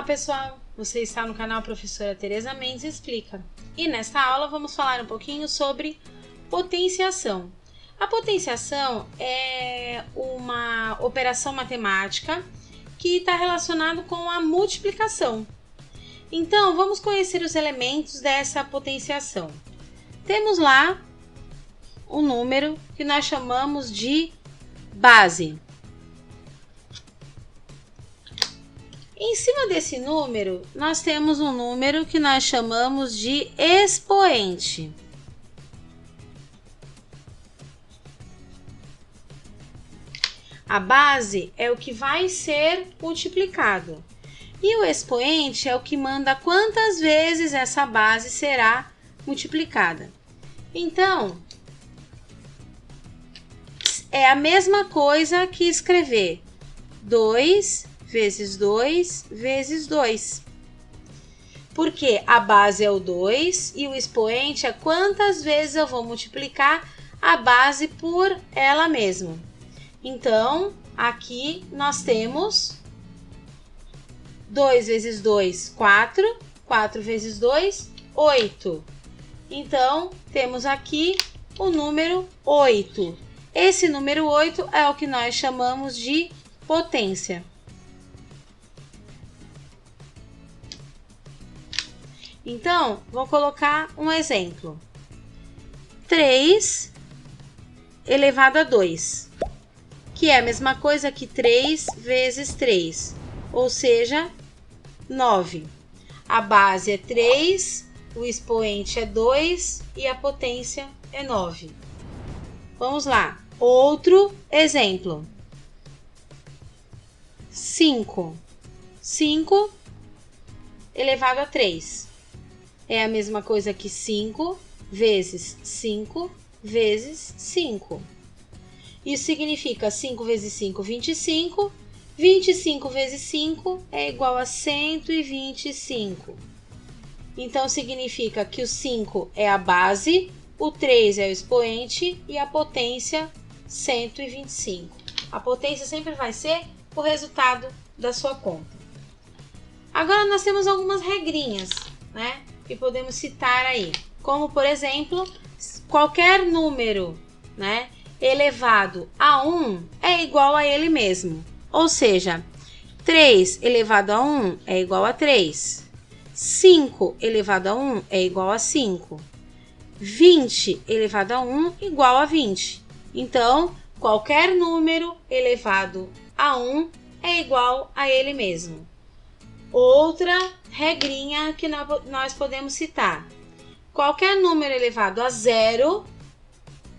pessoal, você está no canal Professora Tereza Mendes Explica e nesta aula vamos falar um pouquinho sobre potenciação. A potenciação é uma operação matemática que está relacionada com a multiplicação. Então vamos conhecer os elementos dessa potenciação. Temos lá um número que nós chamamos de base. Em cima desse número, nós temos um número que nós chamamos de expoente. A base é o que vai ser multiplicado. E o expoente é o que manda quantas vezes essa base será multiplicada. Então, é a mesma coisa que escrever 2 vezes 2 vezes 2. Porque a base é o 2 e o expoente é quantas vezes eu vou multiplicar a base por ela mesma. Então, aqui nós temos 2 vezes 2, 4. 4 vezes 2, 8. Então, temos aqui o número 8. Esse número 8 é o que nós chamamos de potência. Então, vou colocar um exemplo. 3 elevado a 2, que é a mesma coisa que 3 vezes 3, ou seja, 9. A base é 3, o expoente é 2 e a potência é 9. Vamos lá. Outro exemplo. 5. 5 elevado a 3. É a mesma coisa que 5 vezes 5 vezes 5. Isso significa 5 vezes 5, 25. 25 vezes 5 é igual a 125. Então, significa que o 5 é a base, o 3 é o expoente e a potência 125. A potência sempre vai ser o resultado da sua conta. Agora, nós temos algumas regrinhas, né? Que podemos citar aí, como por exemplo, qualquer número, né, elevado a 1 é igual a ele mesmo. Ou seja, 3 elevado a 1 é igual a 3. 5 elevado a 1 é igual a 5. 20 elevado a 1 igual a 20. Então, qualquer número elevado a 1 é igual a ele mesmo. Outra regrinha que nós podemos citar. Qualquer número elevado a 0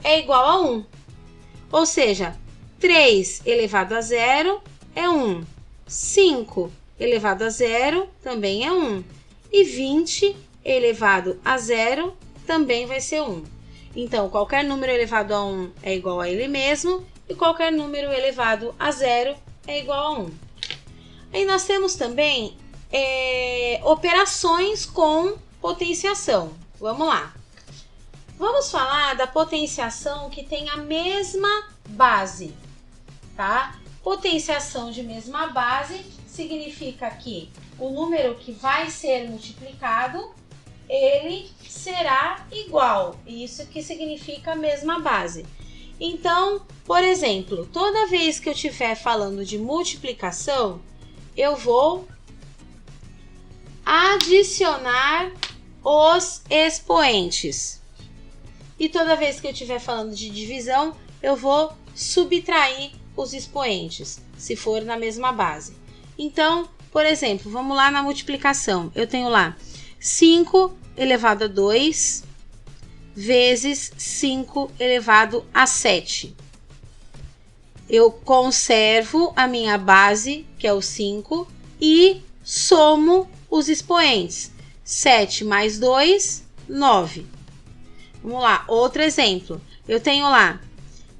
é igual a 1. Ou seja, 3 elevado a 0 é 1. 5 elevado a 0 também é 1. E 20 elevado a 0 também vai ser 1. Então, qualquer número elevado a 1 é igual a ele mesmo. E qualquer número elevado a 0 é igual a 1. Aí nós temos também operações com potenciação. Vamos lá. Vamos falar da potenciação que tem a mesma base, tá? Potenciação de mesma base significa que o número que vai ser multiplicado, ele será igual. Isso que significa a mesma base. Então, por exemplo, toda vez que eu estiver falando de multiplicação, eu vou adicionar os expoentes. E toda vez que eu estiver falando de divisão, eu vou subtrair os expoentes, se for na mesma base. Então, por exemplo, vamos lá na multiplicação. Eu tenho lá 5 elevado a 2 vezes 5 elevado a 7. Eu conservo a minha base, que é o 5, e somo os expoentes. 7 mais 2, 9. Vamos lá, outro exemplo. Eu tenho lá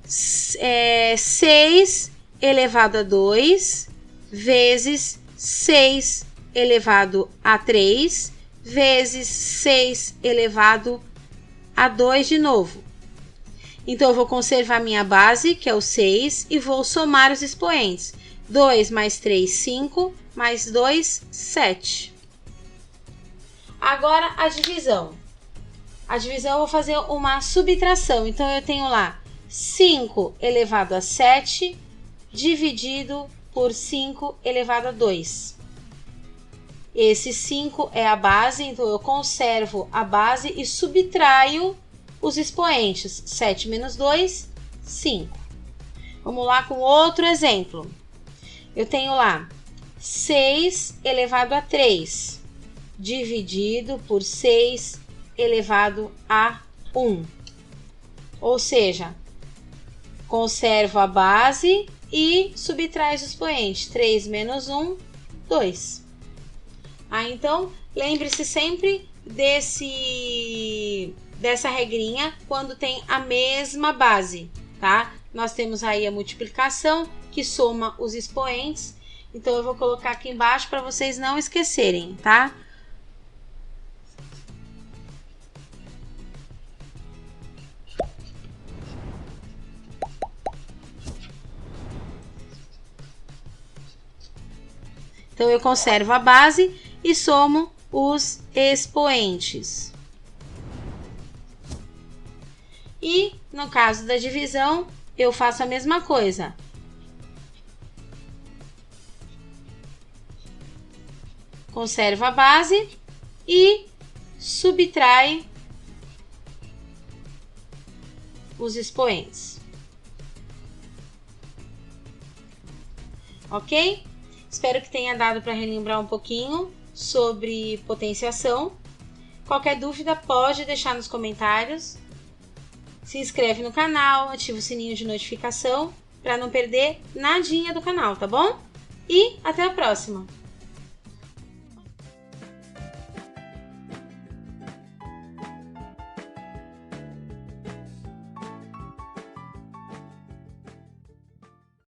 6 elevado a 2 vezes 6 elevado a 3 vezes 6 elevado a 2 de novo. Então, eu vou conservar minha base, que é o 6, e vou somar os expoentes. 2 mais 3, 5, mais 2, 7. Agora, a divisão. A divisão eu vou fazer uma subtração. Então, eu tenho lá 5 elevado a 7 dividido por 5 elevado a 2. Esse 5 é a base, então eu conservo a base e subtraio os expoentes. 7 menos 2, 5. Vamos lá com outro exemplo. Eu tenho lá 6 elevado a 3 dividido por 6 elevado a 1. Ou seja, conservo a base e subtrai os expoentes. 3 menos 1, 2. Então, lembre-se sempre dessa regrinha quando tem a mesma base, tá? Nós temos aí a multiplicação que soma os expoentes. Então, eu vou colocar aqui embaixo para vocês não esquecerem, tá? Então, eu conservo a base e somo os expoentes. E, no caso da divisão, eu faço a mesma coisa. Conservo a base e subtrai os expoentes. Ok? Espero que tenha dado para relembrar um pouquinho sobre potenciação. Qualquer dúvida pode deixar nos comentários. Se inscreve no canal, ativa o sininho de notificação para não perder nadinha do canal, tá bom? E até a próxima!